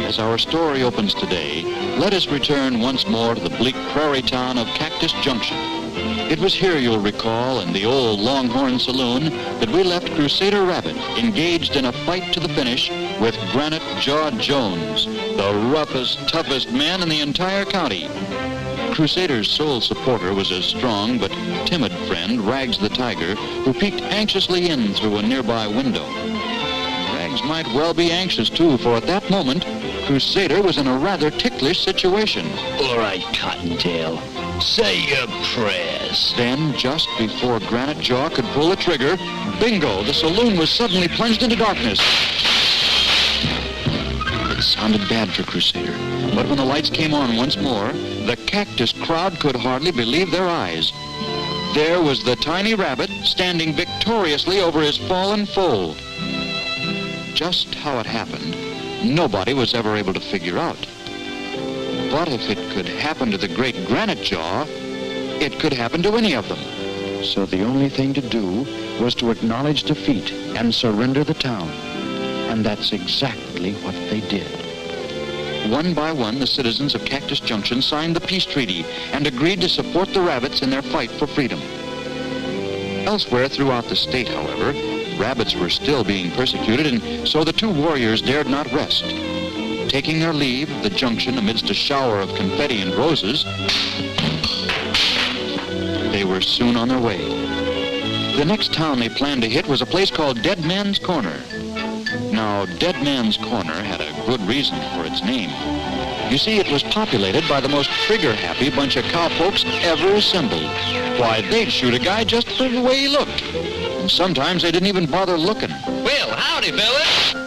As our story opens today, let us return once more to the bleak prairie town of Cactus Junction. It was here, you'll recall, in the old Longhorn Saloon, that we left Crusader Rabbit engaged in a fight to the finish with Granite Jaw Jones, the roughest, toughest man in the entire county. Crusader's sole supporter was his strong but timid friend, Rags the Tiger, who peeked anxiously in through a nearby window. Rags might well be anxious, too, for at that moment, Crusader was in a rather ticklish situation. All right, Cottontail, say your prayers. Then, just before Granite Jaw could pull the trigger, bingo, the saloon was suddenly plunged into darkness. It sounded bad for Crusader, but when the lights came on once more, the Cactus crowd could hardly believe their eyes. There was the tiny rabbit standing victoriously over his fallen foe. Just how it happened, nobody was ever able to figure out. But if it could happen to the great Granite Jaw, it could happen to any of them. So the only thing to do was to acknowledge defeat and surrender the town. And that's exactly what they did. One by one, the citizens of Cactus Junction signed the peace treaty and agreed to support the rabbits in their fight for freedom. Elsewhere throughout the state, however, rabbits were still being persecuted, and so the two warriors dared not rest. Taking their leave of the junction amidst a shower of confetti and roses, they were soon on their way. The next town they planned to hit was a place called Dead Man's Corner. Now, Dead Man's Corner had a good reason for its name. You see, it was populated by the most trigger-happy bunch of cowpokes ever assembled. Why, they'd shoot a guy just for the way he looked. And sometimes they didn't even bother looking. Well, howdy, fellas.